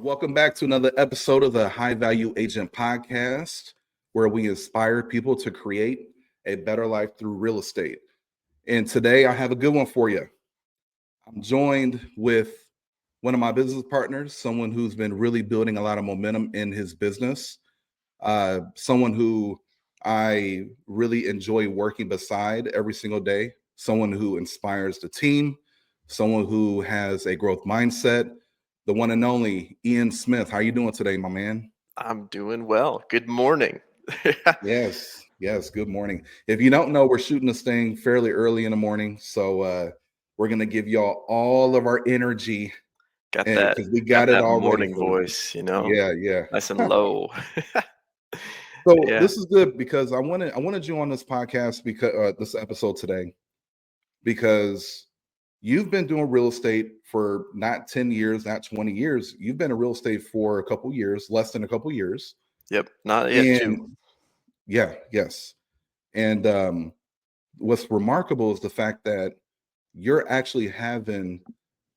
Welcome back to another episode of the High Value Agent Podcast, where we inspire people to create a better life through real estate. And today I have a good one for you. I'm joined with one of my business partners, someone who's been really building a lot of momentum in his business, someone who I really enjoy working beside every single day, someone who inspires the team, someone who has a growth mindset, the one and only Ian Smith. How you doing today, my man? I'm doing well. Good morning. Yes. Good morning. If you don't know, we're shooting this thing fairly early in the morning, so we're gonna give y'all all of our energy Got that because we got got it that all ready morning for you. voice, Yeah. nice and low. So Yeah. this is good because I wanted you on this podcast because this episode today because you've been doing real estate for not 10 years, not 20 years. You've been in real estate for a couple years, less than a couple years. Yep. Not yet too. And yes. And what's remarkable is the fact that you're actually having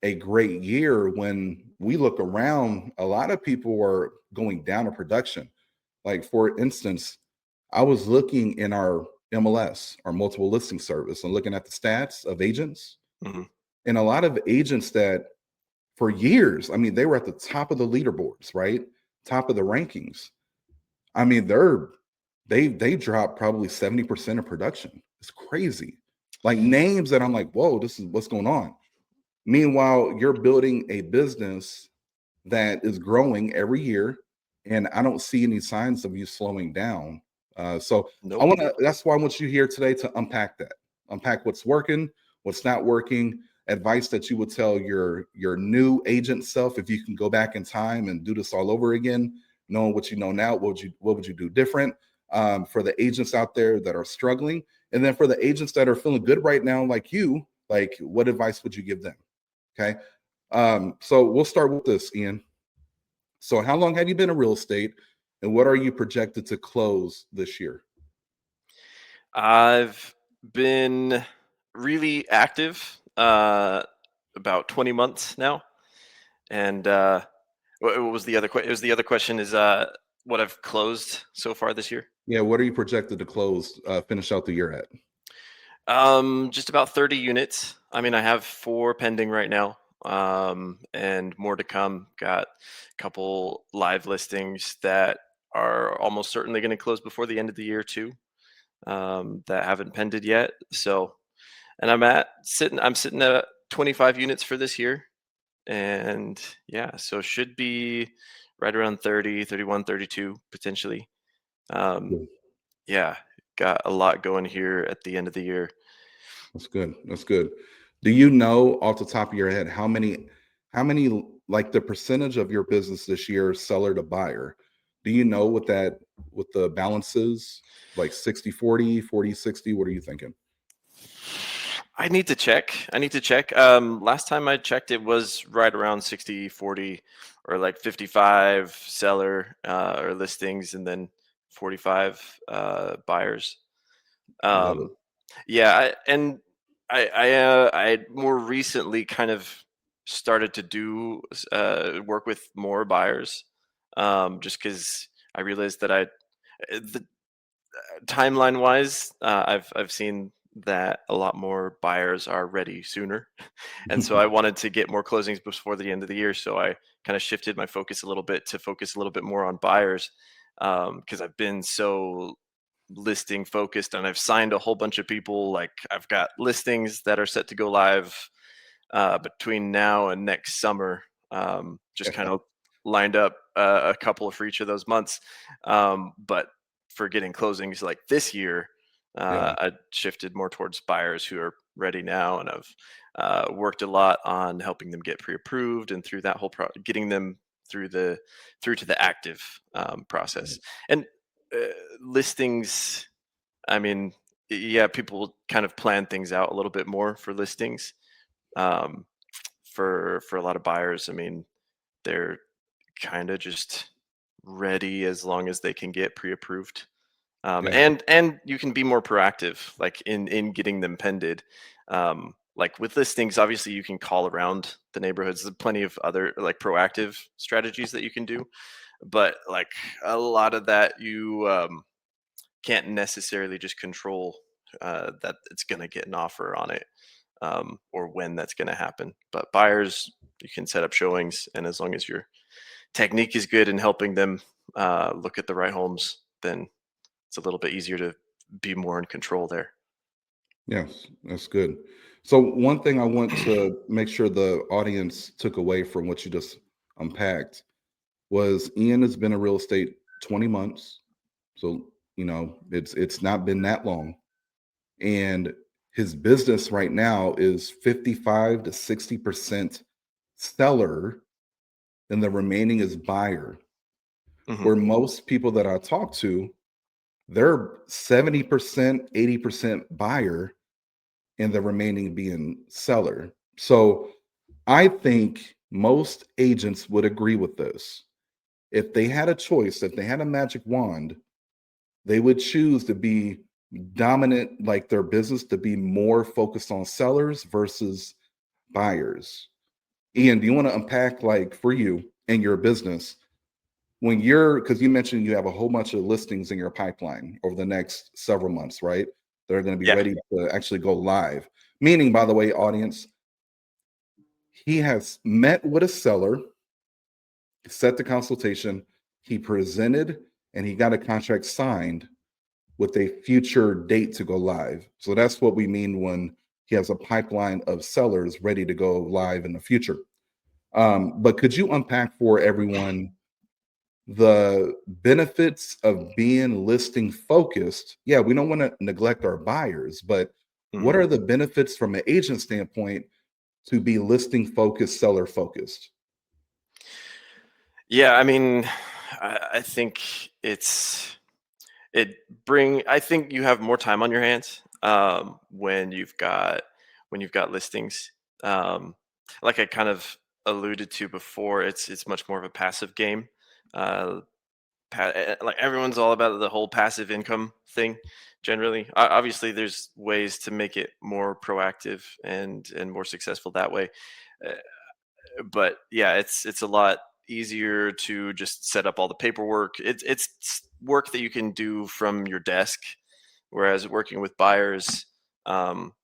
a great year. When we look around, a lot of people are going down in production. Like, for instance, I was looking in our MLS, our multiple listing service, and looking at the stats of agents. Mhm. And a lot of agents that for years, I mean, they were at the top of the leaderboards, right? Top of the rankings. I mean, they dropped probably 70% of production. It's crazy. Like, names that I'm like, whoa, this is what's going on. Meanwhile, you're building a business that is growing every year, and I don't see any signs of you slowing down. So I Nope. want to. That's why I want you here today to unpack what's working, what's not working, advice that you would tell your new agent self if you can go back in time and do this all over again, knowing what you know now. What would you do different? For the agents out there that are struggling, and then for the agents that are feeling good right now, like you, like what advice would you give them? Okay. So we'll start with this, Ian. So how long have you been in real estate, and what are you projected to close this year? I've been really active about 20 months now. And what was the other question? It was the other question is what I've closed so far this year. Yeah, what are you projected to close, finish out the year at? Just about 30 units. I mean, I have 4 pending right now, and more to come. Got a couple live listings that are almost certainly going to close before the end of the year too, that haven't pended yet. So, and I'm sitting at 25 units for this year, and yeah, so should be right around 30, 31, 32 potentially. Um, Good. yeah, got a lot going here at the end of the year. That's good. That's good. Do you know off the top of your head how many like the percentage of your business this year seller to buyer? Do you know what the balance is? Like 60-40, 40-60? What are you thinking? I need to check. Last time I checked, it was right around 60-40, or like 55 seller or listings and then 45 buyers. Love it. Um, yeah, I more recently kind of started to do work with more buyers, just because I realized that the timeline wise, I've seen that a lot more buyers are ready sooner, and so I wanted to get more closings before the end of the year. So I kind of shifted my focus a little bit to focus a little bit more on buyers, because I've been so listing focused, and I've signed a whole bunch of people. Like, I've got listings that are set to go live between now and next summer. Just kind of lined up a couple for each of those months. But for getting closings like this year, Yeah. I shifted more towards buyers who are ready now, and I've worked a lot on helping them get pre-approved and through that whole getting them through to the active process. And uh, listings, I mean, yeah, people will kind of plan things out a little bit more for listings. Um, for a lot of buyers, I mean, they're kind of just ready as long as they can get pre-approved. Yeah. And you can be more proactive, like in getting them pended. like with listings, obviously you can call around the neighborhoods. There's plenty of other like proactive strategies that you can do, but like a lot of that you can't necessarily just control that it's going to get an offer on it, or when that's going to happen. But buyers, you can set up showings, and as long as your technique is good in helping them look at the right homes, then it's a little bit easier to be more in control there. Yes, that's good. So one thing I want to make sure the audience took away from what you just unpacked was Ian has been in real estate 20 months. So, it's not been that long. And his business right now is 55 to 60% seller, and the remaining is buyer. Hmm. Where most people that I talk to, they're 70%, 80% buyer, and the remaining being seller. So I think most agents would agree with this. If they had a choice, if they had a magic wand, they would choose to be dominant, like their business to be more focused on sellers versus buyers. Ian, do you want to unpack, like, for you and your business, when you're, because you mentioned you have a whole bunch of listings in your pipeline over the next several months, right? They're going to be Yeah. ready to actually go live. Meaning, by the way, audience, he has met with a seller, set the consultation, he presented, and he got a contract signed with a future date to go live. So that's what we mean when he has a pipeline of sellers ready to go live in the future. But could you unpack for everyone the benefits of being listing focused? Yeah, we don't want to neglect our buyers, but what Hmm. are the benefits from an agent standpoint to be listing focused, seller focused? Yeah, I mean, I think it's it bring I think you have more time on your hands when you've got listings. Um, like I kind of alluded to before, it's much more of a passive game. Uh, like everyone's all about the whole passive income thing. Generally, obviously, there's ways to make it more proactive and more successful that way. Uh, but yeah, it's a lot easier to just set up all the paperwork. It's work that you can do from your desk, whereas working with buyers,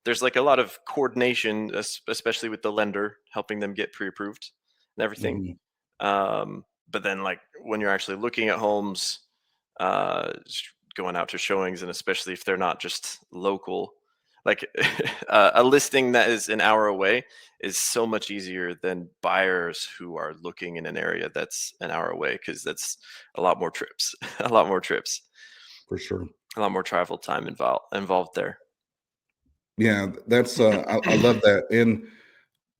there's like a lot of coordination, especially with the lender, helping them get pre-approved and everything. Mhm, But then, like when you're actually looking at homes, going out to showings, and especially if they're not just local, like a listing that is an hour away is so much easier than buyers who are looking in an area that's an hour away, because that's a lot more trips, a lot more trips, for sure. a lot more travel time involved there. Yeah, that's I love that. And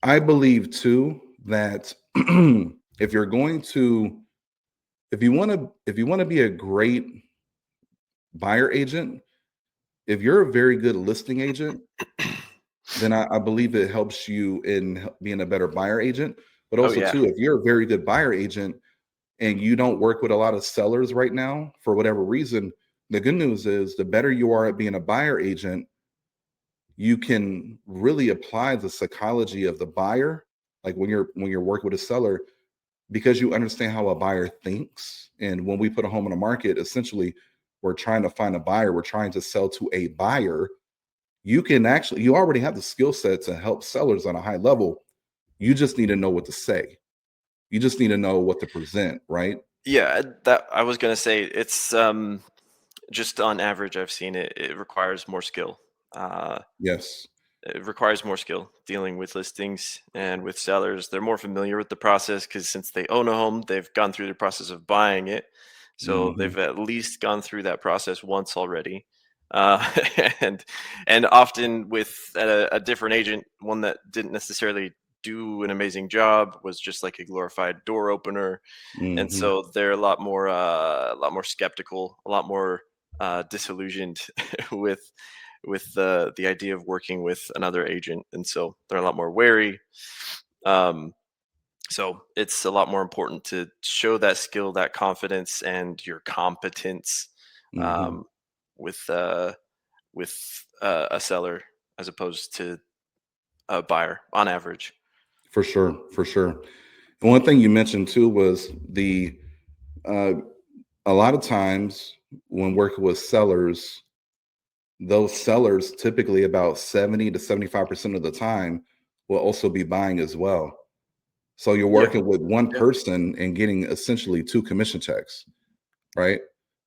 I believe too that if you're going to if you want to be a great buyer agent, if you're a very good listing agent, then I believe it helps you in being a better buyer agent. But Oh also yeah. too, if you're a very good buyer agent and you don't work with a lot of sellers right now for whatever reason, the good news is the better you are at being a buyer agent, you can really apply the psychology of the buyer. Like when you're working with a seller, because you understand how a buyer thinks. And when we put a home on the market, essentially, we're trying to find a buyer. We're trying to sell to a buyer. You already have the skill set to help sellers on a high level. You just need to know what to say. You just need to know what to present, right? Yeah, that I was gonna say it's just on average I've seen it requires more skill. Uh, Yes. it requires more skill dealing with listings and with sellers. They're more familiar with the process because since they own a home, they've gone through the process of buying it. So Hmm. they've at least gone through that process once already. Uh, and and often with a different agent, one that didn't necessarily do an amazing job, was just like a glorified door opener, and Hmm. so they're a lot more skeptical, a lot more disillusioned with the idea of working with another agent, and so they're a lot more wary. Um, so it's a lot more important to show that skill, that confidence, and your competence Hmm. um, with a seller, as opposed to a buyer on average. For sure, for sure. And one thing you mentioned too was the uh, a lot of times when working with sellers, those sellers typically about 70 to 75% of the time will also be buying as well. So you're Yeah. working with one Yeah. person and getting essentially two commission checks, right?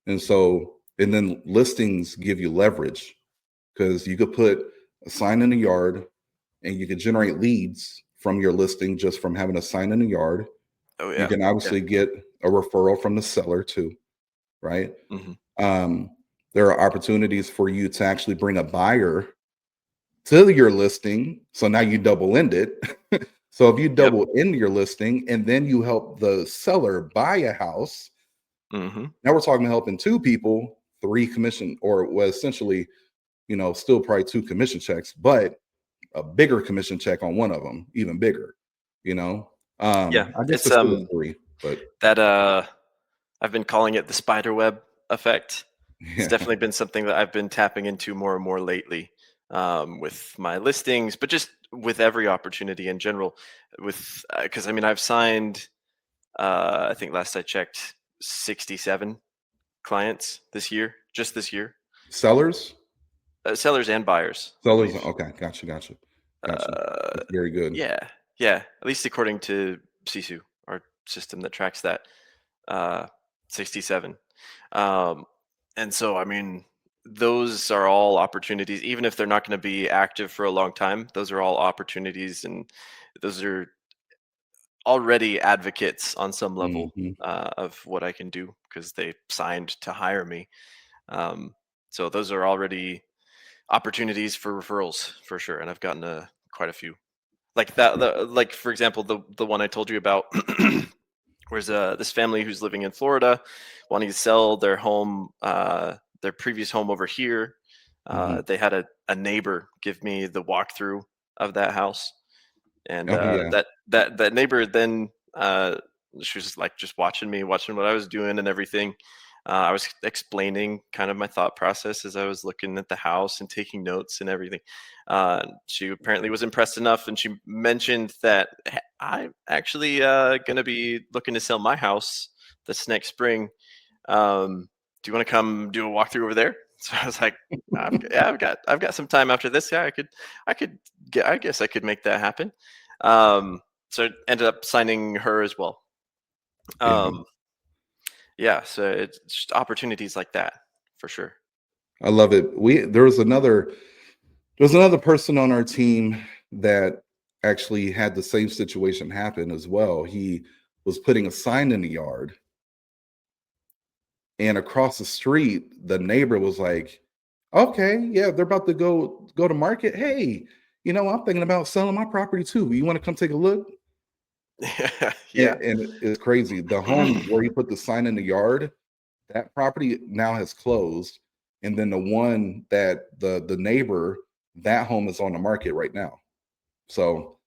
And then listings give you leverage because you could put a sign in the yard and you can generate leads from your listing just from having a sign in the yard. Oh You yeah. can Yeah. obviously get a referral from the seller too, right? Hmm. Um, there are opportunities for you to actually bring a buyer to your listing. So now you double end it. So if you Yep. double end your listing and then you help the seller buy a house, Hmm. now we're talking helping two people, three commission, or well, essentially, still probably two commission checks, but a bigger commission check on one of them, even bigger, you know. Yeah. I guess It's it's still three, but that I've been calling it the spiderweb effect. It's yeah, definitely been something that I've been tapping into more and more lately, with my listings, but just with every opportunity in general. With because I mean I've signed, I think last I checked, 67 clients this year, just this year, sellers, sellers and buyers, I sellers. believe. Okay, gotcha. Uh, That's very good. yeah, yeah. At least according to Sisu, our system that tracks that, uh, 67. Um, and so, I mean, those are all opportunities, even if they're not going to be active for a long time. Those are all opportunities, and those are already advocates on some level, Hmm. of what I can do because they signed to hire me. Um, so those are already opportunities for referrals for sure, and I've gotten quite a few. Like that, like for example, the one I told you about. Whereas this family who's living in Florida, wanting to sell their home, their previous home over here. Hmm. They had a neighbor give me the walkthrough of that house, and Oh yeah, that neighbor then, she was like just watching me, watching what I was doing and everything. I was explaining kind of my thought process as I was looking at the house and taking notes and everything. She apparently was impressed enough, and she mentioned that, "Hey, I'm actually going to be looking to sell my house this next spring. Do you want to come do a walkthrough over there?" So I was like, yeah, I've got some time after this. Yeah, I could get, I guess I could make that happen. So I ended up signing her as well. yeah. Um, yeah, so it's just opportunities like that for sure. I love it. There was another person on our team that actually had the same situation happen as well. He was putting a sign in the yard, and across the street, the neighbor was like, "Okay, yeah, they're about to go to market. Hey, I'm thinking about selling my property too. You want to come take a look?" Yeah. And it's crazy. The home where he put the sign in the yard, that property now has closed, and then the one that the neighbor, that home is on the market right now. So,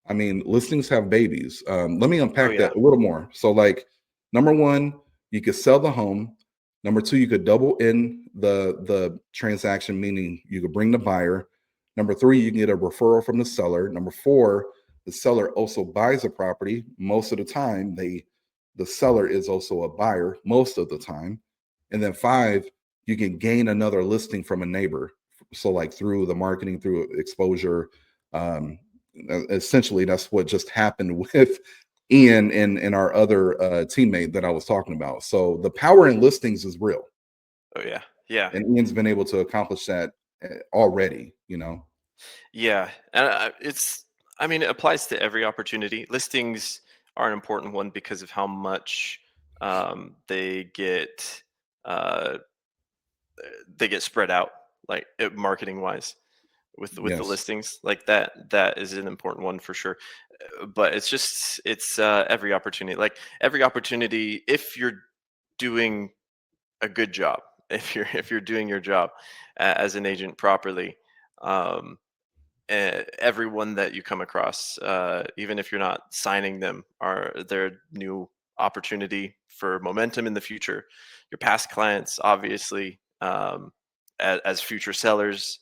I mean, listings have babies. Let me Oh unpack yeah. that a little more. So, like, number one, you could sell the home. Number two, you could double in the transaction, meaning you could bring the buyer. Number three, you can get a referral from the seller. Number four, the seller also buys a property. Most of the time, the seller is also a buyer most of the time. And then five, you can gain another listing from a neighbor. So, like through the marketing, through exposure, essentially that's what just happened with Ian and our other teammate that I was talking about. So the power in listings is real, Oh yeah. Yeah. and Ian's been able to accomplish that already. Yeah, and I mean, it applies to every opportunity. Listings are an important one because of how much, they get, uh, spread out, like marketing wise, with the Yes, listings like that. That is an important one for sure. But it's every opportunity, like every opportunity. If you're doing a good job, if you're doing your job as an agent properly. Um, Everyone that you come across, even if you're not signing them, are their new opportunity for momentum in the future. Your past clients, obviously, as future sellers,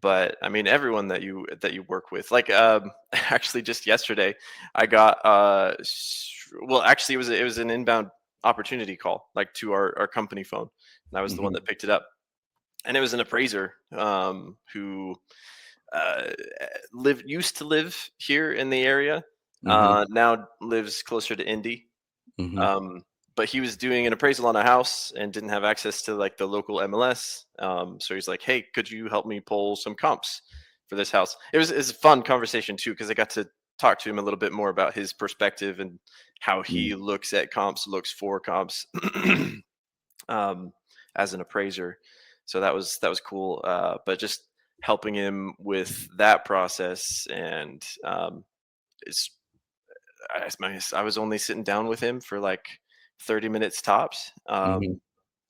but I mean everyone that you work with. Like actually just yesterday I got well, actually it was an inbound opportunity call, like to our company phone, and I was the one Hmm. that picked it up, and it was an appraiser who uh, used to live here in the area, Hmm. now lives closer to Indy. Hmm. Um, but he was doing an appraisal on a house and didn't have access to like the local MLS. So he's like, "Hey, could you help me pull some comps for this house?" It was a fun conversation too because I got to talk to him a little bit more about his perspective and how he looks at comps, looks for comps um, as an appraiser. So that was cool. But just helping him with that process, and it's I was only sitting down with him for like 30 minutes tops. Hmm.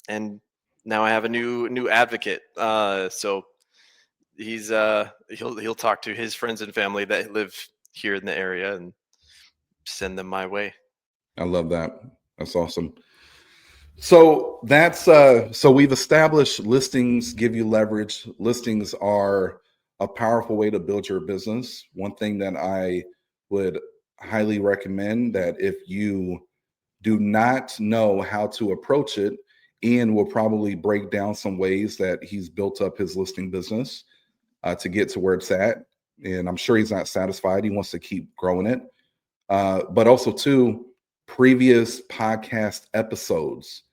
And now I have a new advocate. So he'll talk to his friends and family that live here in the area and send them my way. I love that. That's awesome. So so we've established listings give you leverage. Listings are a powerful way to build your business. One thing that I would highly recommend, that if you do not know how to approach it, Ian will probably break down some ways that he's built up his listing business to get to where it's at. And I'm sure he's not satisfied. He wants to keep growing it. But also, too, previous podcast episodes,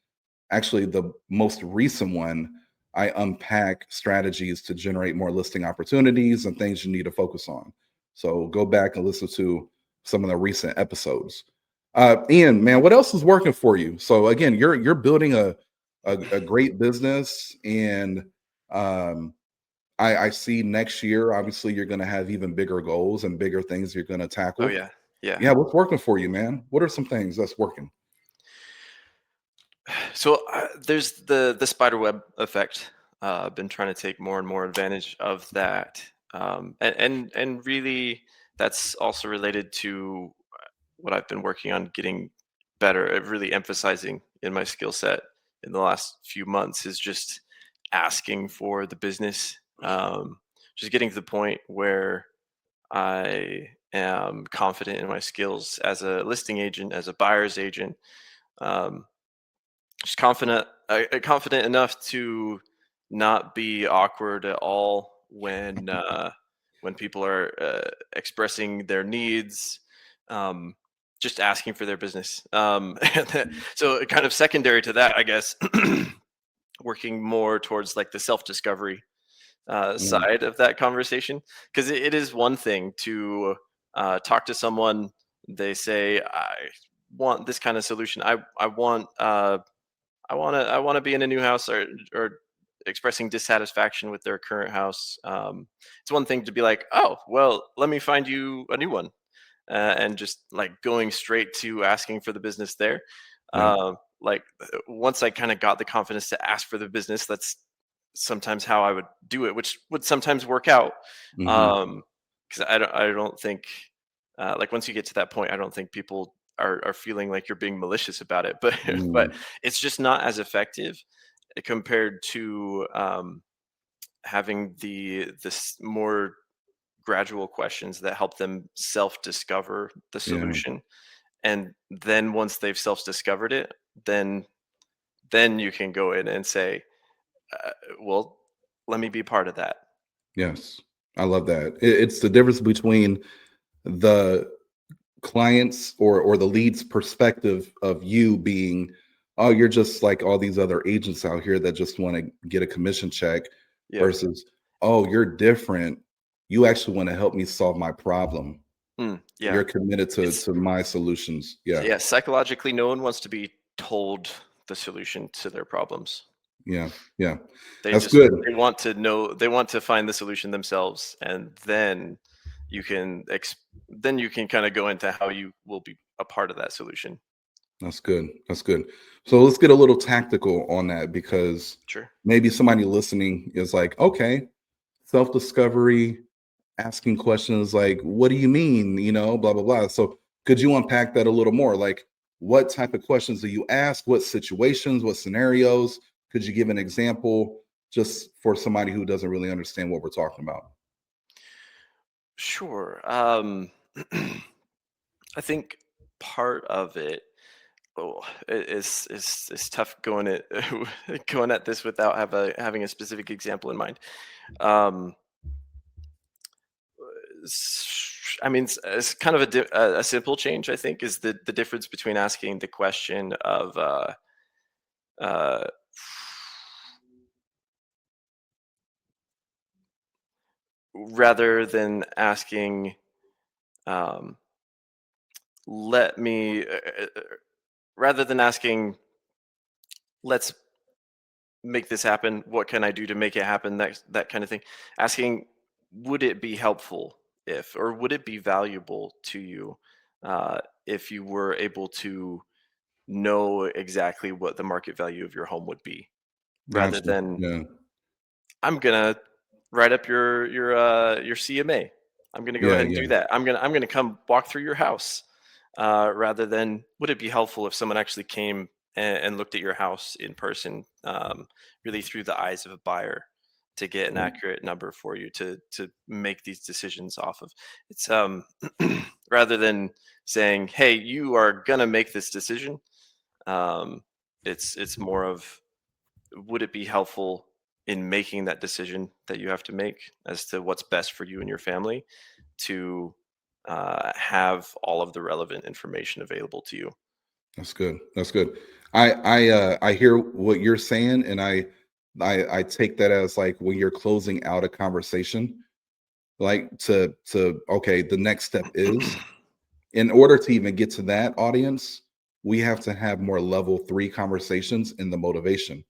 actually, the most recent one, I unpack strategies to generate more listing opportunities and things you need to focus on. So go back and listen to some of the recent episodes. Ian, man, what else is working for you? So again, you're building a great business, and um, I see next year, obviously, you're going to have even bigger goals and bigger things you're going to Oh tackle. yeah, yeah. Yeah, what's working for you, man? What are some things that's working? So there's the spider web effect. I've been trying to take more and more advantage of that, and really that's also related to what I've been working on getting better at, really emphasizing in my skill set in the last few months, is just asking for the business. Just getting to the point where I am confident in my skills as a listing agent, as a buyer's agent. Um, just confident enough to not be awkward at all when people are expressing their needs, um, just asking for their business. So kind of secondary to that, I guess, working more towards like the self discovery Mm, side of that conversation, because it is one thing to talk to someone. They say, "I want this kind of solution. I want to be in a new house," or expressing dissatisfaction with their current house. It's one thing to be like, "Oh, well, let me find you a new one," and just like going straight to asking for the business there. yeah. Once I kind of got the confidence to ask for the business, that's sometimes how I would do it, which would sometimes work out. Hmm. Um, because I don't think like once you get to that point, I don't think people are feeling like you're being malicious about it, but but Mm, it's just not as effective compared to having this more gradual questions that help them self-discover the yeah. solution. And then once they've self-discovered it, then then you can go in and say, well, let me be part of that. Yes. I love that. It's the difference between the clients or the lead's perspective of you being, oh, you're just like all these other agents out here that just want to get a commission check, Yep. versus, oh, you're different. You actually want to help me solve my problem. Yeah. You're committed It's to my solutions. Yeah. yeah, psychologically no one wants to be told the solution to their problems. Yeah. Yeah. They That's just good. they want to know, they want to find the solution themselves, and then you can then you can kind of go into how you will be a part of that solution. That's good. That's good. So let's get a little tactical on that, because Sure. maybe somebody listening is like, okay, self discovery, asking questions like, what do you mean? Blah, blah, blah. So could you unpack that a little more? Like, what type of questions do you ask? What situations, what scenarios? Could you give an example? just for somebody who doesn't really understand what we're talking about? Sure. I think part of it, oh, is tough going at going at this without having a specific example in mind. Um, I mean, it's kind of a simple change. I think is the difference between asking the question of uh, rather than asking, um, let me rather than asking, let's make this happen, what can I do to make it happen, that kind of thing. Asking, would it be helpful if, or would it be valuable to you, if you were able to know exactly what the market value of your home would be, rather Gotcha. than, Yeah. I'm gonna write up your CMA. I'm gonna go Yeah. ahead and Yeah. do that. I'm gonna come walk through your house. Rather than, would it be helpful if someone actually came and looked at your house in person, really through the eyes of a buyer, to get an accurate number for you to make these decisions off of. It's rather than saying, "Hey, you are gonna make this decision." Um, it's more of, would it be helpful in making that decision that you have to make as to what's best for you and your family, to have all of the relevant information available to you. That's good. That's good. I hear what you're saying, and I take that as like when you're closing out a conversation, like to okay, the next step is, in order to even get to that audience, we have to have more level 3 conversations in the motivation.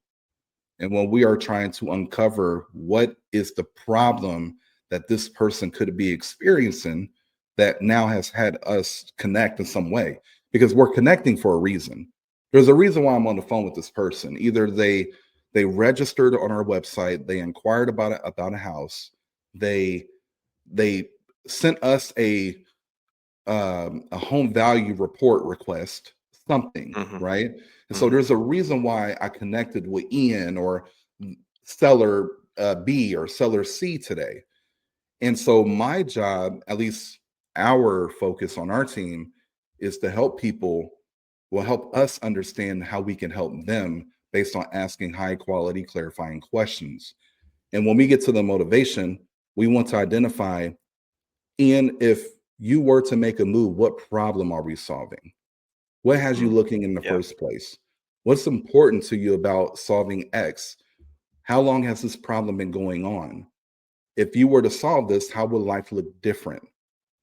And when we are trying to uncover what is the problem that this person could be experiencing that now has had us connect in some way, because we're connecting for a reason. There's a reason why I'm on the phone with this person. Either they registered on our website, they inquired about a house, they they sent us a home value report request, something, Hmm. right? And so Hmm. there's a reason why I connected with Ian or seller B or seller C today. And so my job, at least our focus on our team, is to help people, will help us understand how we can help them based on asking high quality clarifying questions. And when we get to the motivation, we want to identify, Ian, if you were to make a move, what problem are we solving? What has you Mm. looking in the Yeah. first place? What's important to you about solving X? How long has this problem been going on? If you were to solve this, how would life look different?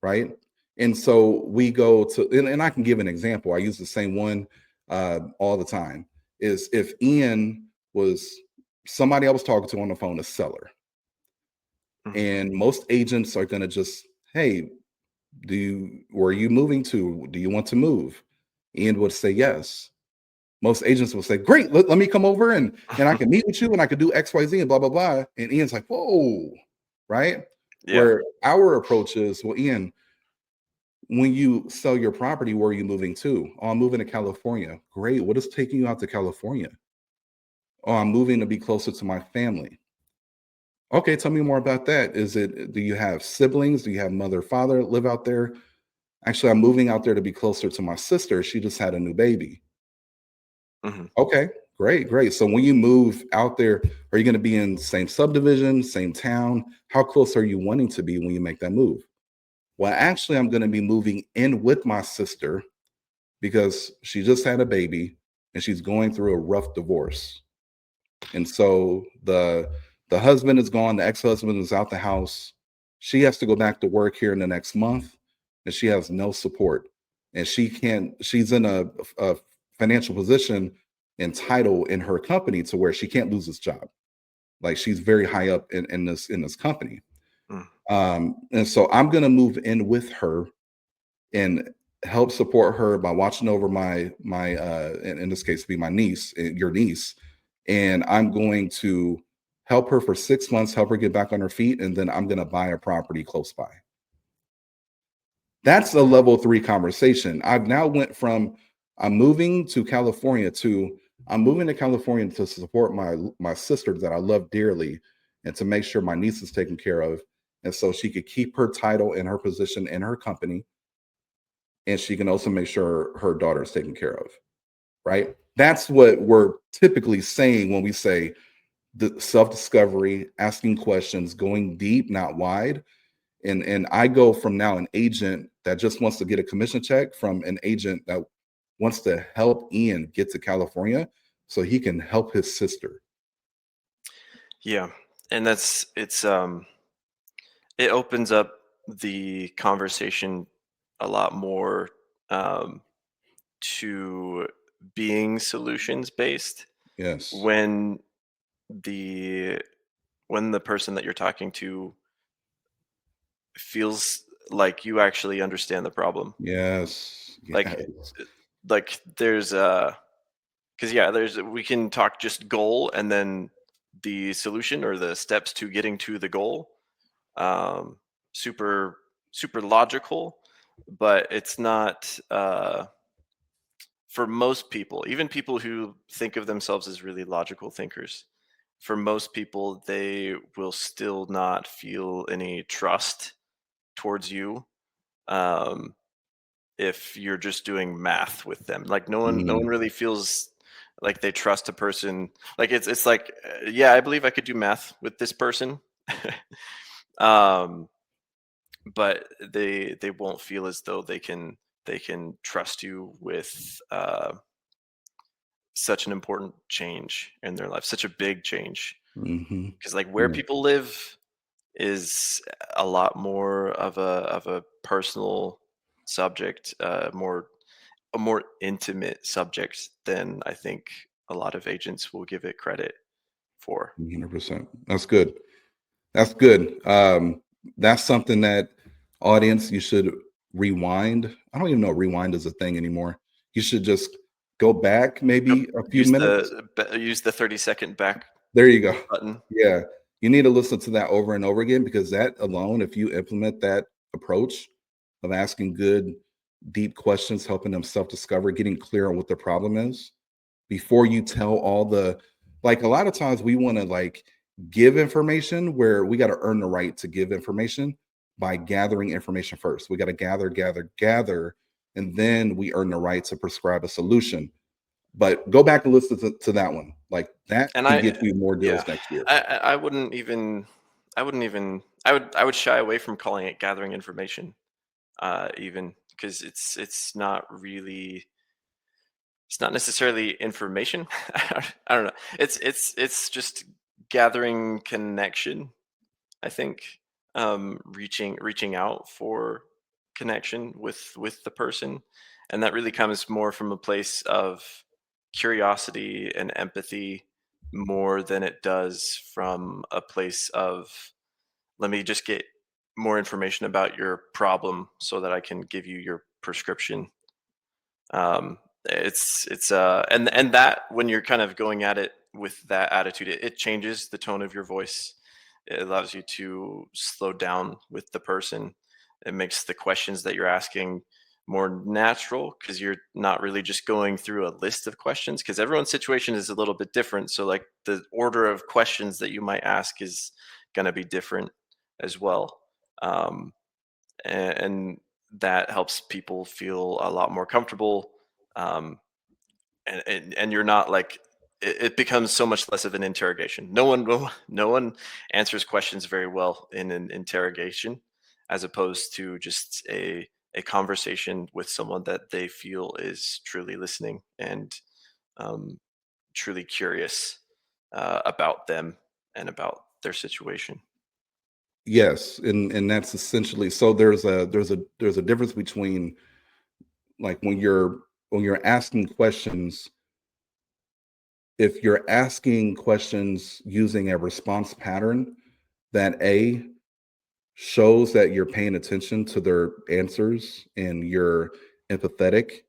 Right. And so we go to, and I can give an example. I use the same one all the time. Is if Ian was somebody I was talking to on the phone, a seller, Hmm. and most agents are going to just, hey, where are you moving to? Do you want to move? Ian would say yes. Most agents will say, great, let me come over and I can meet with you and I can do XYZ and blah, blah, blah. And Ian's like, whoa, right? Yeah. Where our approach is, well, Ian, when you sell your property, where are you moving to? Oh, I'm moving to California. Great. What is taking you out to California? Oh, I'm moving to be closer to my family. Okay, tell me more about that. Do you have siblings? Do you have mother, father live out there? Actually, I'm moving out there to be closer to my sister. She just had a new baby. Hmm. Okay, great, great. So when you move out there, are you going to be in same subdivision, same town? How close are you wanting to be when you make that move? Well, actually, I'm going to be moving in with my sister because she just had a baby and she's going through a rough divorce. And so the husband is gone, the ex-husband is out the house. She has to go back to work here in the next month, and she has no support. And she's in a financial position and title in her company to where she can't lose this job. Like she's very high up in this company. Mm. And so I'm gonna move in with her and help support her by watching over my in this case be my niece, your niece, and I'm going to help her for 6 months, help her get back on her feet, and then I'm going to buy a property close by. That's a level 3 conversation. I've now went from I'm moving to California to I'm moving to California to support my sister that I love dearly, and to make sure my niece is taken care of, and so she could keep her title and her position in her company, and she can also make sure her daughter is taken care of. Right? That's what we're typically saying when we say the self-discovery, asking questions, going deep, not wide. And I go from now an agent that just wants to get a commission check from an agent that wants to help Ian get to California so he can help his sister. Yeah. And it opens up the conversation a lot more um, to being solutions based Yes. when the the person that you're talking to feels like you actually understand the problem. Yes. Like Yes. there's because yeah, there's we can talk just goal and then the solution or the steps to getting to the goal. Um, super super logical, but it's not for most people, even people who think of themselves as really logical thinkers. For most people, they will still not feel any trust towards you um, if you're just doing math with them. Like no one Mhm. really feels like they trust a person. Like it's like yeah, I believe I could do math with this person, um, but they won't feel as though they can trust you with such an important change in their life, such a big change. Mhm. Because like where Yeah. people live is a lot more of a personal subject, a more intimate subject than I think a lot of agents will give it credit for. 100%. That's good. That's good. That's something that audience you should rewind. I don't even know if rewind is a thing anymore. You should just go back Yep. maybe a few minutes. Use the 30-second back There you go. button. Yeah. You need to listen to that over and over again, because that alone, if you implement that approach of asking good, deep questions, helping them self-discover, getting clear on what the problem is before you tell all the, like, a lot of times we want to like give information where we got to earn the right to give information by gathering information first. We got to gather, and then we earn the right to prescribe a solution. But go back and listen to that one. Like that And can I get you more yeah, deals next year. I wouldn't even I would shy away from calling it gathering information, even because it's not necessarily information. I don't know. It's just gathering connection. I think reaching out for connection with the person, and that really comes more from a place of curiosity and empathy more than it does from a place of let me just get more information about your problem so that I can give you your prescription. And that when you're kind of going at it with that attitude, it changes the tone of your voice. It allows you to slow down with the person. It makes the questions that you're asking more natural because you're not really just going through a list of questions because everyone's situation is a little bit different. So like the order of questions that you might ask is going to be different as well. Um, and that helps people feel a lot more comfortable um, and you're not like it becomes so much less of an interrogation. No one answers questions very well in an interrogation as opposed to just a conversation with someone that they feel is truly listening and um, truly curious about them and about their situation. Yes, and that's essentially, so there's a difference between, like, when you're asking questions. If you're asking questions using a response pattern that shows that you're paying attention to their answers and you're empathetic,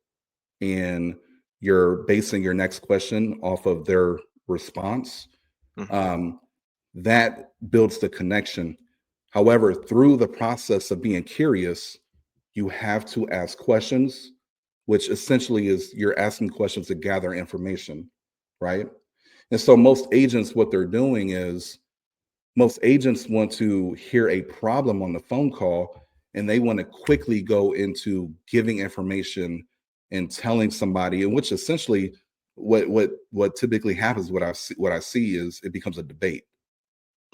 and you're basing your next question off of their response, Mhm. um, that builds the connection. However, through the process of being curious, you have to ask questions, which essentially is you're asking questions to gather information. right? And so most agents, what they're doing is most agents want to hear a problem on the phone call and they want to quickly go into giving information and telling somebody, in which essentially what typically happens, what I see is it becomes a debate.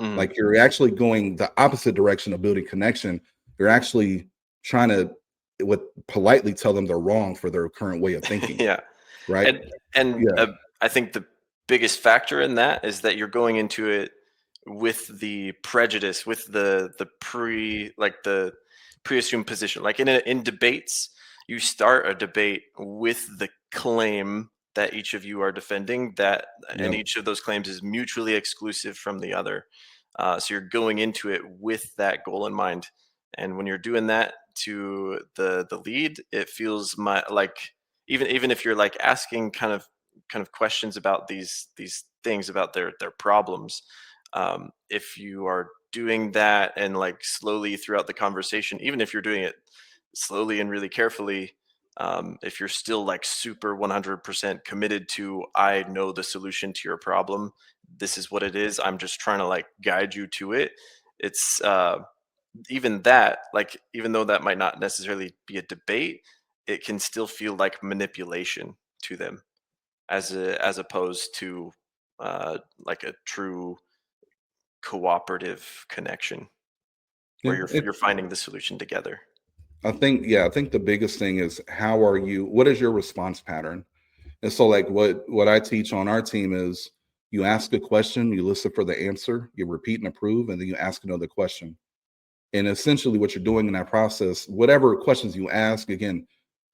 Mhm. Like you're actually going the opposite direction of building connection. You're actually trying to what politely tell them they're wrong for their current way of thinking, Yeah. right? And and, Yeah, I think the biggest factor in that is that you're going into it with the prejudice, with the the pre-assumed position. Like in debates, you start a debate with the claim that each of you are defending, that and yeah, each of those claims is mutually exclusive from the other. So you're going into it with that goal in mind. And when you're doing that to the lead, it feels like even if you're like asking kind of questions about these things about their problems, if you are doing that and like slowly throughout the conversation, even if you're doing it slowly and really carefully, if you're still like super 100% committed to, I know the solution to your problem, this is what it is, I'm just trying to like guide you to it, it's even that, like, even though that might not necessarily be a debate, it can still feel like manipulation to them, as opposed to like a true cooperative connection where yeah. you're finding the solution together. I think the biggest thing is how are you? What is your response pattern? And so, like what I teach on our team is you ask a question, you listen for the answer, you repeat and approve, and then you ask another question. And essentially, what you're doing in that process, whatever questions you ask, again,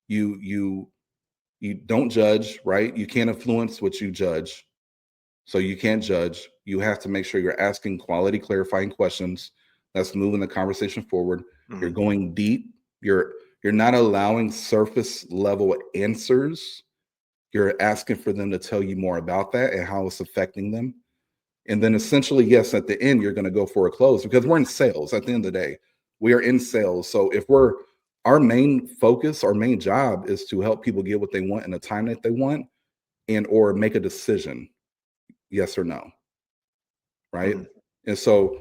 you you don't judge, right? You can't influence what you judge, so you can't judge. You have to make sure you're asking quality, clarifying questions. That's moving the conversation forward. You're Mhm. going deep. You're not allowing surface level answers. You're asking for them to tell you more about that and how it's affecting them. And then essentially, yes, at the end, you're going to go for a close because we're in sales at the end of the day. We are in sales. So if we're our main focus, our main job is to help people get what they want in the time that they want and or make a decision, yes or no, right? Mhm. And so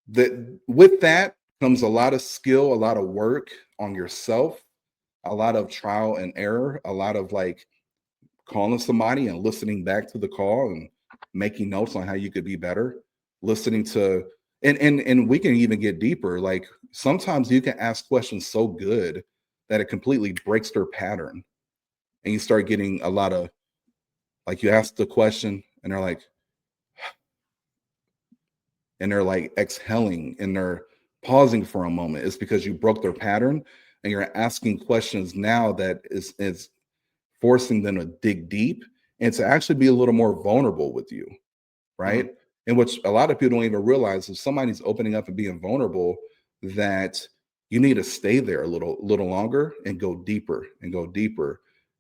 that with that comes a lot of skill, a lot of work on yourself, a lot of trial and error, a lot of like calling somebody and listening back to the call and making notes on how you could be better, listening to and we can even get deeper. Like sometimes you can ask questions so good that it completely breaks their pattern. And you start getting a lot of like you ask the question and they're like exhaling and they're pausing for a moment. It's because you broke their pattern and you're asking questions now that is forcing them to dig deep and to actually be a little more vulnerable with you, Mhm. right? And which a lot of people don't even realize if somebody's opening up and being vulnerable, that you need to stay there a little longer and go deeper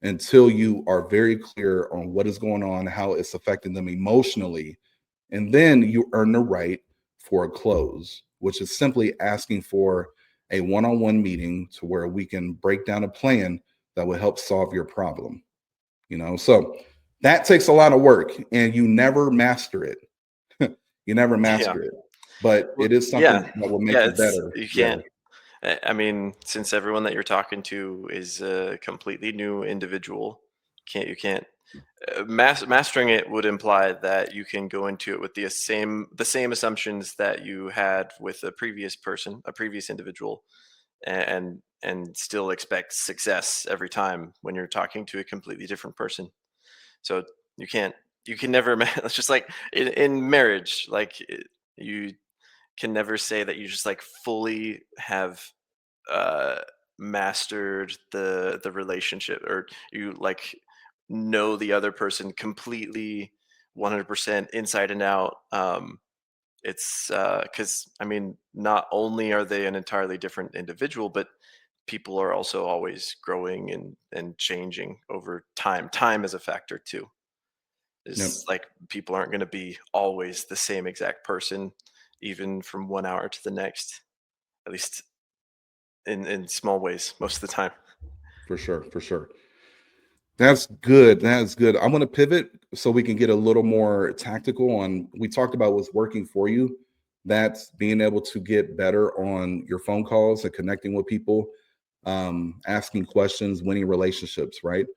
until you are very clear on what is going on, how it's affecting them emotionally, and then you earn the right for a close, which is simply asking for a one-on-one meeting to where we can break down a plan that will help solve your problem. So that takes a lot of work and you never master it. You never Yeah. master it, but Well, it is yeah. something that will make Yeah, you it's better. you Yeah, can't I mean, since everyone that you're talking to is a completely new individual, you can't mastering it would imply that you can go into it with the same assumptions that you had with a previous person, a previous individual, and still expect success every time when you're talking to a completely different person. So you can't you can never it's just like in marriage, like you can never say that you just like fully have uh mastered the relationship, or you like know the other person completely 100% inside and out. It's because I mean, not only are they an entirely different individual, but people are also always growing and changing over time. Time is a factor too. yep, Is like people aren't going to be always the same exact person, even from 1 hour to the next. At least in small ways, most of the time. for sure, for sure. That's good. That's good. I'm going to pivot so we can get a little more tactical on. We talked about what's working for you. That's being able to get better on your phone calls and connecting with people, asking questions, winning relationships, right?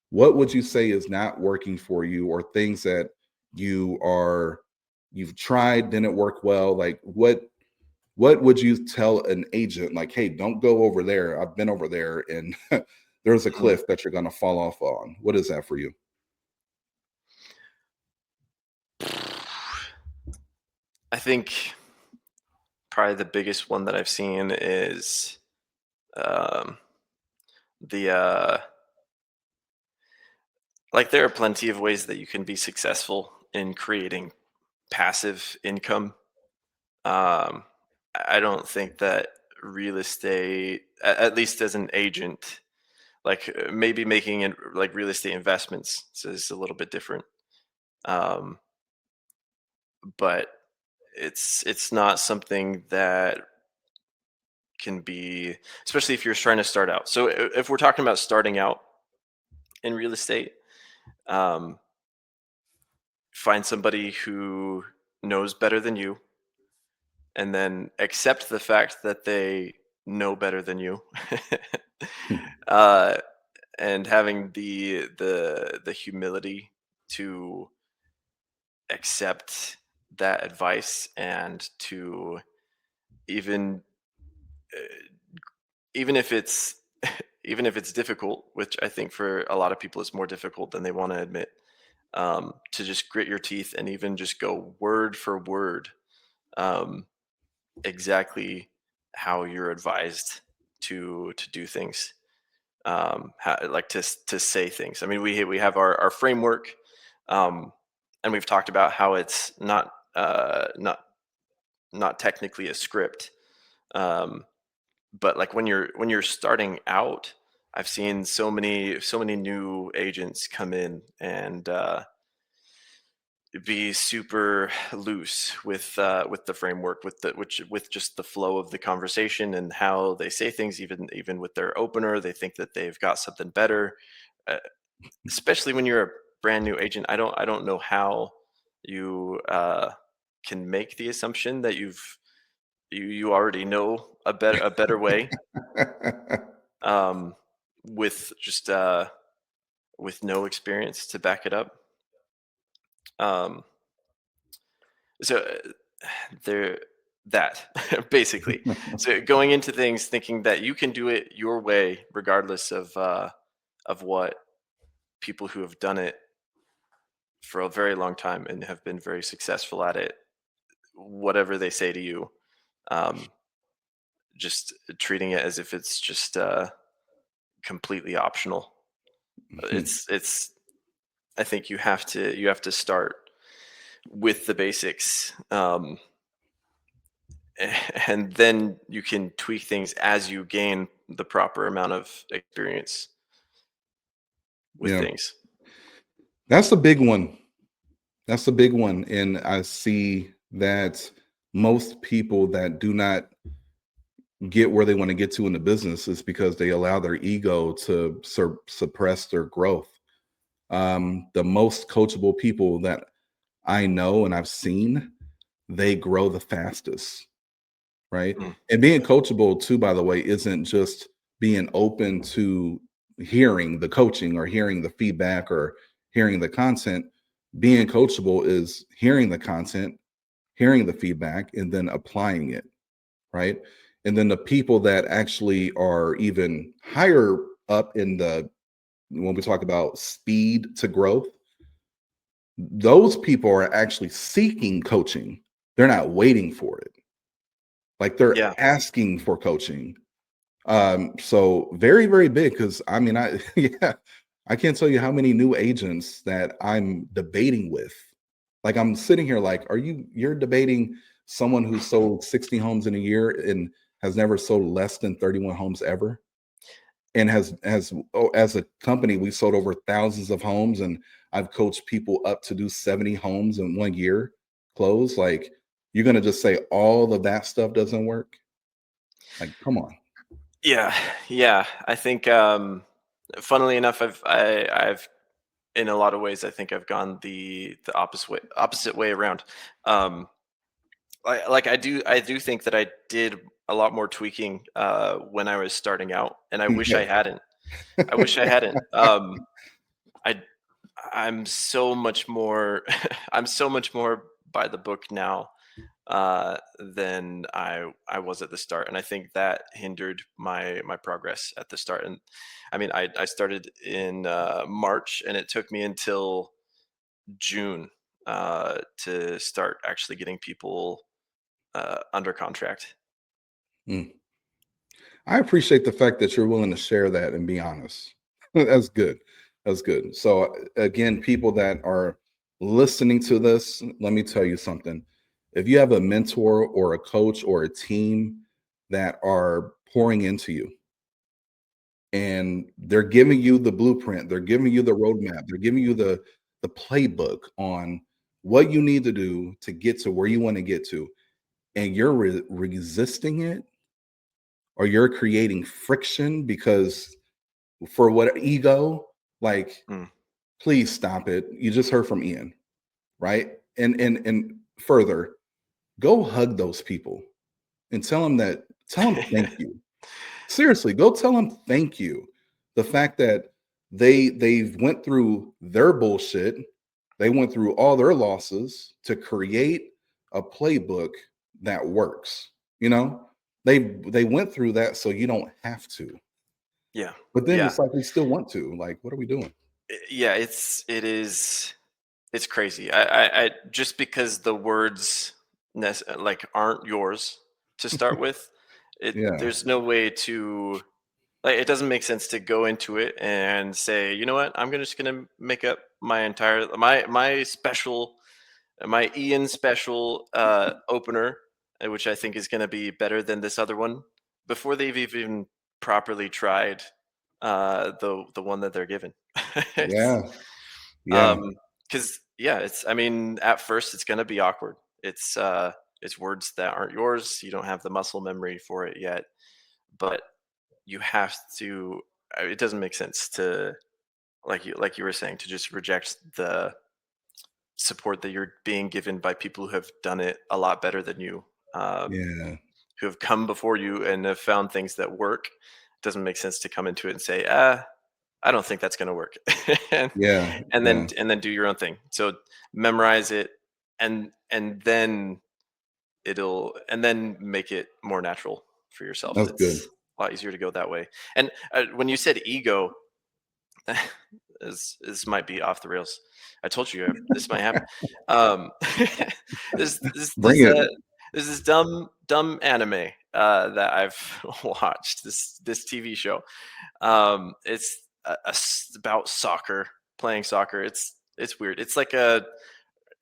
What would you say is not working for you, or things that you've tried, didn't work well? Like what would you tell an agent, like, hey, don't go over there. I've been over there and there's a Mhm. cliff that you're going to fall off on. What is that for you? I think probably the biggest one that I've seen is um, the like there are plenty of ways that you can be successful in creating passive income. Um, I don't think that real estate, at least as an agent, like maybe making like real estate investments is a little bit different. Um, but it's not something that can be, especially if you're trying to start out. So if we're talking about starting out in real estate, um, find somebody who knows better than you, and then accept the fact that they know better than you. uh, and having the humility to accept that advice, and to even even if it's even if it's difficult, which I think for a lot of people is more difficult than they want to admit, to just grit your teeth and even just go word for word, um, exactly how you're advised to do things, like to say things. I mean, we have our framework, um, and we've talked about how it's not technically a script, um, but like when you're starting out, I've seen so many new agents come in and be super loose with the framework, with just the flow of the conversation and how they say things, even with their opener they think that they've got something better, uh, especially when you're a brand new agent. I don't know how you can make the assumption that you already know a better way, um, with just with no experience to back it up. Um, so there that basically. So going into things thinking that you can do it your way, regardless of what people who have done it for a very long time and have been very successful at it, whatever they say to you, um, just treating it as if it's just completely optional. It's I think you have to start with the basics, and then you can tweak things as you gain the proper amount of experience with Yeah, things. that's a big one. That's a big one. And I see that most people that do not get where they want to get to in the business is because they allow their ego to suppress their growth. The most coachable people that I know and I've seen, they grow the fastest, right? Mm. And being coachable too, by the way, isn't just being open to hearing the coaching or hearing the feedback or hearing the content. Being coachable is hearing the content, hearing the feedback, and then applying it, right? And then the people that actually are even higher up in the, when we talk about speed to growth, those people are actually seeking coaching. They're not waiting for it. Like they're Yeah. asking for coaching. So very, very big, because I mean, I yeah, I can't tell you how many new agents that I'm debating with. Like I'm sitting here like, you're debating someone who sold 60 homes in a year and has never sold less than 31 homes ever? And as a company, we sold over thousands of homes, and I've coached people up to do 70 homes in 1 year close. Like, you're gonna just say all of that stuff doesn't work? Like, come on. Yeah. Yeah. I think, Funnily enough, I've in a lot of ways, I think I've gone the opposite way around. Um, I do think that I did a lot more tweaking when I was starting out, and I wish I Yeah. hadn't. I wish I hadn't. I I'm so much more I'm so much more by the book now than I was at the start, and I think that hindered my progress at the start. And I mean, I started in March, and it took me until June to start actually getting people under contract. Mm. I appreciate the fact that you're willing to share that and be honest. That's good. That's good. So, again, people that are listening to this, let me tell you something. If you have a mentor or a coach or a team that are pouring into you and they're giving you the blueprint, they're giving you the roadmap, they're giving you the playbook on what you need to do to get to where you want to get to, and you're resisting it, or you're creating friction because for what ego, like, Mm. please stop it. You just heard from Ian, right? And further, go hug those people and tell them thank you. Seriously, go tell them thank you. The fact that they've went through their bullshit, they went through all their losses to create a playbook that works. You know, they went through that so you don't have to. Yeah, But then yeah, it's like we still want to. Like, what are we doing? yeah. It's crazy. I just because the words like aren't yours to start with, Yeah, there's no way to like it doesn't make sense to go into it and say, you know what, just gonna make up my entire my special my Ian special opener, which I think is gonna be better than this other one before they've even properly tried the one that they're given. It's yeah, yeah, um because yeah, it's I mean, at first it's gonna be awkward. It's words that aren't yours. You don't have the muscle memory for it yet, but you have to it doesn't make sense to like you were saying to just reject the support that you're being given by people who have done it a lot better than you, um, yeah, who have come before you and have found things that work. It doesn't make sense to come into it and say, I don't think that's going to work, and, yeah, yeah. and then do your own thing. So memorize it, and then and then make it more natural for yourself. That's good. It's a lot easier to go that way. And when you said ego, this might be off the rails. I told you this might happen. Um, there's this Bring there's it. there's this dumb anime that I've watched. This TV show. It's about soccer, playing soccer. It's weird. It's like a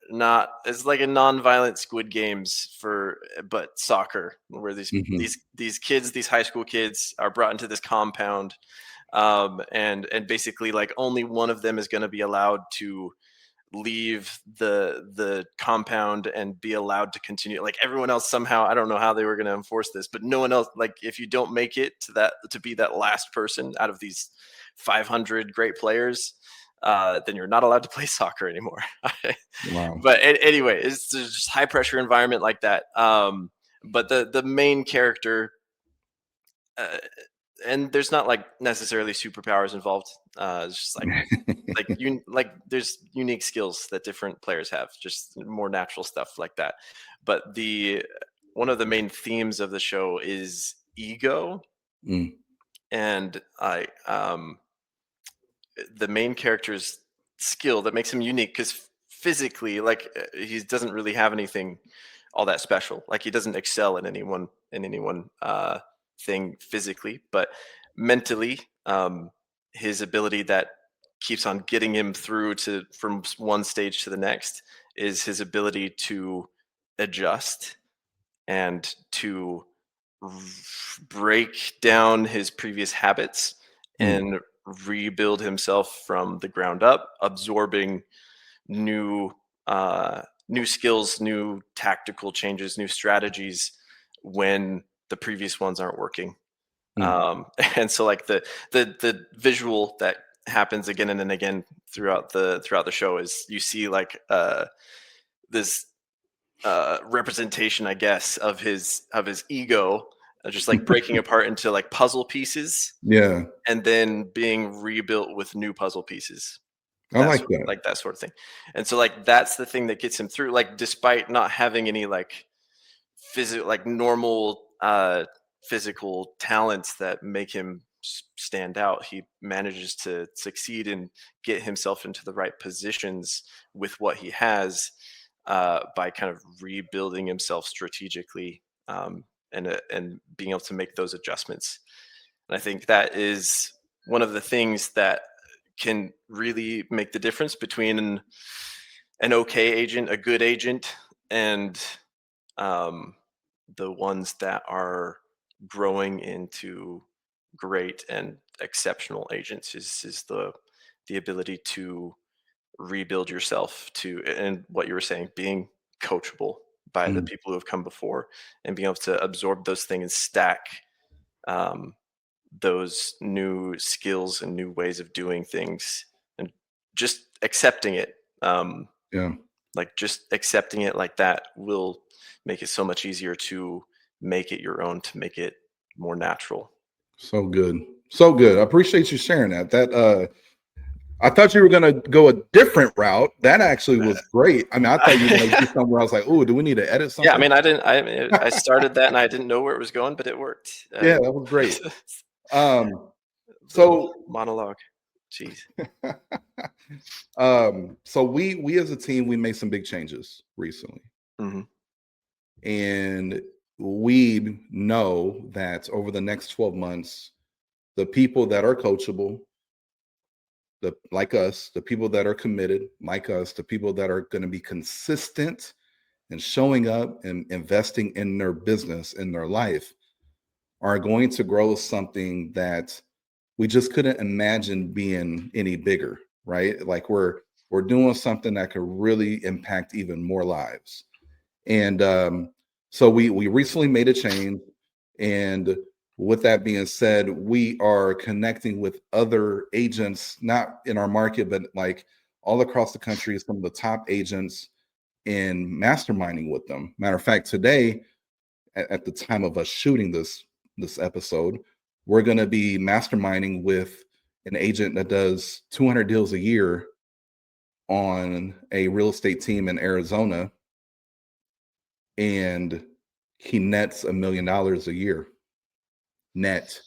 non-violent Squid Games for but soccer, where Mhm. these kids, these high school kids, are brought into this compound, and basically like only one of them is going to be allowed to leave the compound and be allowed to continue. Like everyone else somehow, I don't know how they were going to enforce this, but no one else, like if you don't make it to be that last person out of these 500 great players, then you're not allowed to play soccer anymore. Wow. But anyway, it's just high pressure environment like that. But the main character, uh, and there's not like necessarily superpowers involved. It's just like there's unique skills that different players have, just more natural stuff like that. But the one of the main themes of the show is ego, Mm, and the main character's skill that makes him unique because physically, like he doesn't really have anything all that special. Like he doesn't excel in any one thing physically, but mentally, his ability that keeps on getting him through to from one stage to the next is his ability to adjust and to r- break down his previous habits mm, and rebuild himself from the ground up, absorbing new new skills, new tactical changes, new strategies when the previous ones aren't working. And so like the visual that happens again and then again throughout the show is you see like this representation, I guess, of his ego, just like breaking apart into like puzzle pieces Yeah, and then being rebuilt with new puzzle pieces. I like that. Like that sort of thing. And so like that's the thing that gets him through. Like despite not having any like physical, like normal physical talents that make him stand out, he manages to succeed and get himself into the right positions with what he has, by kind of rebuilding himself strategically, and being able to make those adjustments. And I think that is one of the things that can really make the difference between an okay agent, a good agent, and um, the ones that are growing into great and exceptional agents is the ability to rebuild yourself to, and what you were saying, being coachable by the Mm, people who have come before and being able to absorb those things and stack um, those new skills and new ways of doing things and just accepting it. yeah, Like just accepting it like that will make it so much easier to make it your own, to make it more natural. so good, so good. I appreciate you sharing that. I thought you were gonna go a different route. That actually was great. I mean, I thought you were gonna do somewhere. I was like, oh, do we need to edit Yeah, I something? mean, I didn't. I started that and I didn't know where it was going, but it worked. Yeah, that was great. Um, Little so monologue. Jeez. so we as a team, we made some big changes recently. Hmm. And we know that over the next 12 months, the people that are coachable, the like us, the people that are committed, like us, the people that are going to be consistent and showing up and investing in their business, in their life, are going to grow something that we just couldn't imagine being any bigger, right? Like we're doing something that could really impact even more lives. And so we recently made a change. And with that being said, we are connecting with other agents, not in our market, but like all across the country, some of the top agents, in masterminding with them. Matter of fact, today, at the time of us shooting this episode, we're going to be masterminding with an agent that does 200 deals a year on a real estate team in Arizona, and he nets $1 million a year net.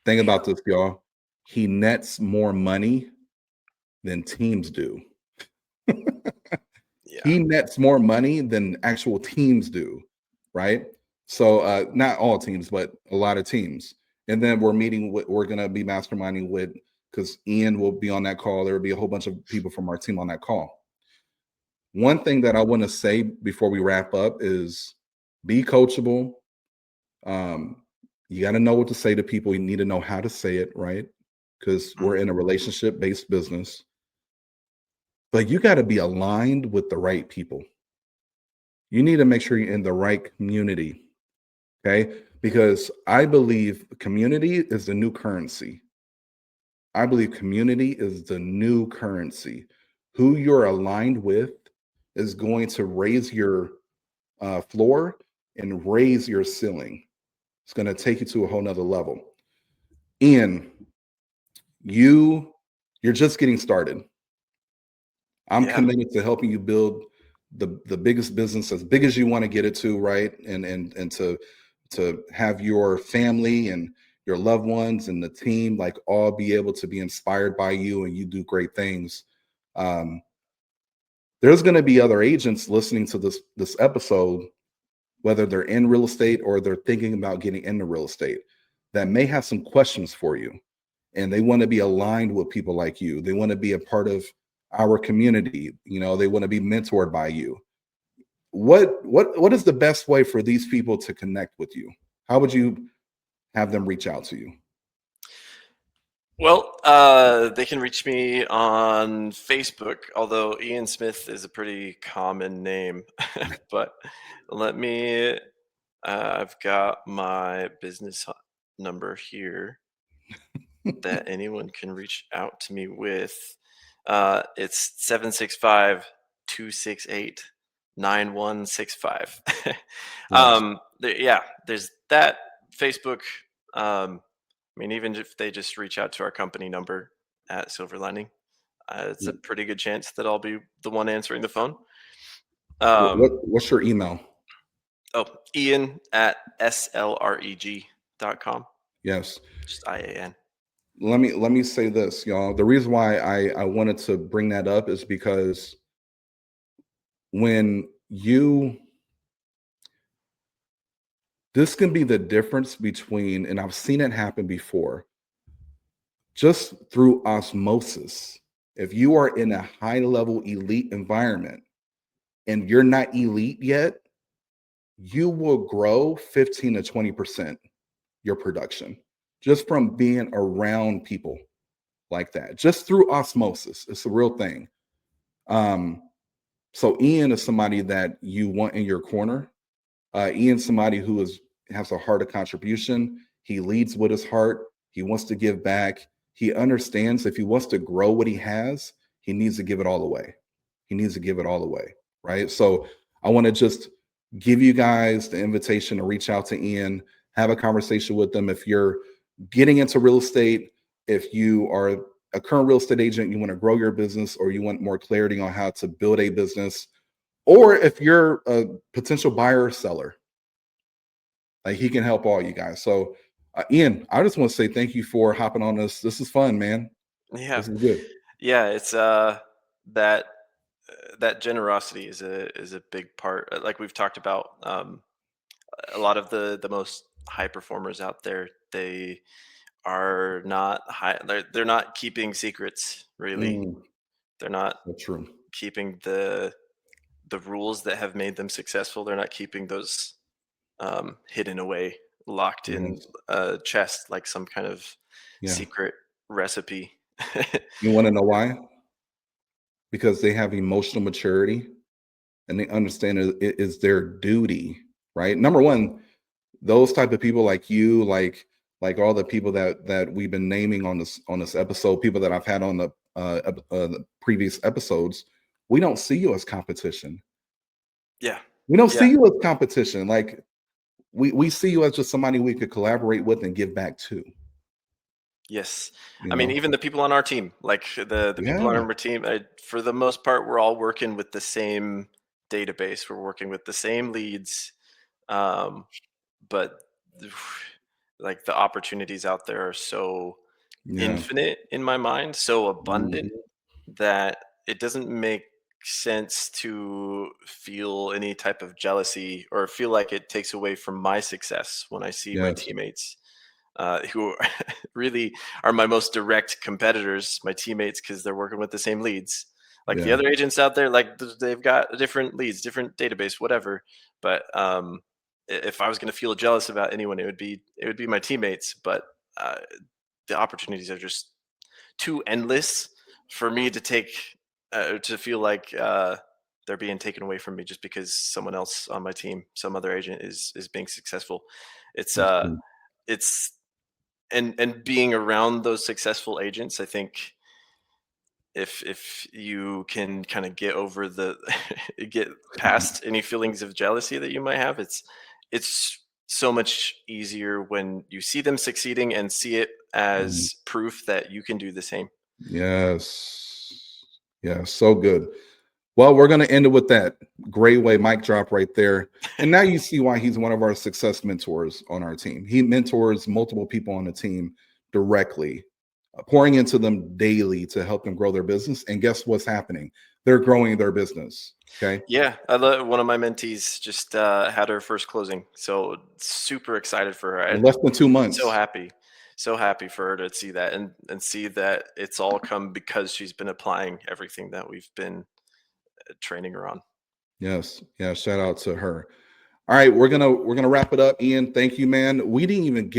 Think about this, y'all. He nets more money than teams do. Yeah. He nets more money than actual teams do, right? So not all teams, but a lot of teams. And then we're gonna be masterminding with, because Ian will be on that call. There will be a whole bunch of people from our team on that call. One thing that I want to say before we wrap up is be coachable. Um, you got to know what to say to people. You need to know how to say it, right? Because we're Mhm. in a relationship based business. But you got to be aligned with the right people. You need to make sure you're in the right community. Okay. Because I believe community is the new currency. I believe community is the new currency. Who you're aligned with is going to raise your floor and raise your ceiling. It's going to take you to a whole nother level. Ian, you you're just getting started. I'm Yeah. committed to helping you build the biggest business, as big as you want to get it to, right? And to have your family and your loved ones and the team like all be able to be inspired by you, and you do great things. Um, there's going to be other agents listening to this episode, whether they're in real estate or they're thinking about getting into real estate, that may have some questions for you, and they want to be aligned with people like you. They want to be a part of our community. They want to be mentored by you. What is the best way for these people to connect with you? How would you have them reach out to you? Well, they can reach me on Facebook, although Ian Smith is a pretty common name. But let me, I've got my business number here that anyone can reach out to me with. It's 765-268-9165. Yes. Yeah, there's that. Facebook. I mean, even if they just reach out to our company number at Silver Lining, it's a pretty good chance that I'll be the one answering the phone. What's your email? Oh, Ian at slreg.com. Yes. Just IAN. Let me say this, y'all. The reason why I wanted to bring that up is because when you this can be the difference between, and I've seen it happen before, just through osmosis. If you are in a high level elite environment and you're not elite yet, you will grow 15 to 20% your production just from being around people like that, just through osmosis. It's a real thing. Um, so Ian is somebody that you want in your corner. Ian's somebody who has a heart of contribution. He leads with his heart. He wants to give back. He understands if he wants to grow what he has, he needs to give it all away. He needs to give it all away, right? So I want to just give you guys the invitation to reach out to Ian, have a conversation with them. If you're getting into real estate, if you are a current real estate agent, you want to grow your business, or you want more clarity on how to build a business, or if you're a potential buyer or seller, like he can help all you guys. So, Ian, I just want to say thank you for hopping on this. This is fun, man. Yeah, This is good. yeah. It's that that generosity is a big part. Like we've talked about, a lot of the most high performers out there, they are not high. They're not keeping secrets really. Mm, They're not that's true. keeping the rules that have made them successful. They're not keeping those hidden away, locked in Yes. a chest like some kind of Yeah. secret recipe. You want to know why? Because they have emotional maturity and they understand it is their duty, right? Number one, those type of people like you, like all the people that we've been naming on this episode, people that I've had on the previous episodes, we don't see you as competition. Yeah, We don't see yeah, you as competition. Like we see you as just somebody we could collaborate with and give back to. yes. You I mean, know? even the people on our team, like the people on Yeah. our team, for the most part, we're all working with the same database. We're working with the same leads, um, but like the opportunities out there are so Yeah. infinite in my mind, so abundant Mhm. that it doesn't make sense to feel any type of jealousy or feel like it takes away from my success when I see my Yes. teammates, who really are my most direct competitors, my teammates, because they're working with the same leads. Like the Yeah. other agents out there, like they've got different leads, different database, whatever. But if I was going to feel jealous about anyone, it would be my teammates. But uh, the opportunities are just too endless for me to take to feel like they're being taken away from me just because someone else on my team, some other agent is being successful. It's That's true. it's and being around those successful agents, I think if you can kind of get over the get past any feelings of jealousy that you might have, it's so much easier when you see them succeeding and see it Mhm. as proof that you can do the same. Yes. Yeah, so good. Well, we're going to end it with that great way mic drop right there. And now you see why he's one of our success mentors on our team. He mentors multiple people on the team directly, pouring into them daily to help them grow their business. And guess what's happening? They're growing their business. Okay. Yeah, I love one of my mentees just had her first closing, so super excited for her. In And less than 2 so months. happy, so happy for her to see that and see that it's all come because she's been applying everything that we've been training her on. Yes. Yeah. Shout out to her. All right. We're gonna wrap it up. Ian, thank you, man. We didn't even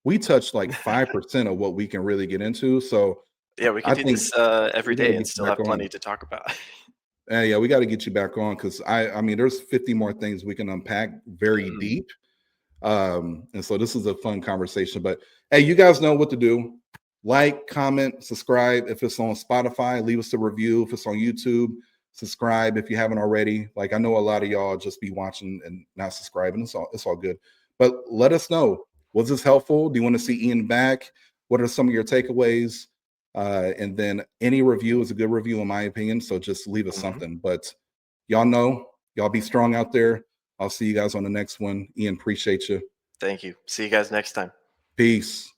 we touched like 5% of what we can really get into. So Yeah, we could I do think this every we got to day and get you still back have on. plenty to talk about. Yeah, we got to get you back on because I mean, there's 50 more things we can unpack very Mhm. deep. And so this is a fun conversation. But hey, you guys know what to do. Like, comment, subscribe. If it's on Spotify, leave us a review. If it's on YouTube, subscribe if you haven't already. Like, I know a lot of y'all just be watching and not subscribing. It's all good. But let us know. Was this helpful? Do you want to see Ian back? What are some of your takeaways? And then any review is a good review in my opinion. So just leave us something. But y'all know, y'all be strong out there. I'll see you guys on the next one. Ian, appreciate you. Thank you. See you guys next time. Peace.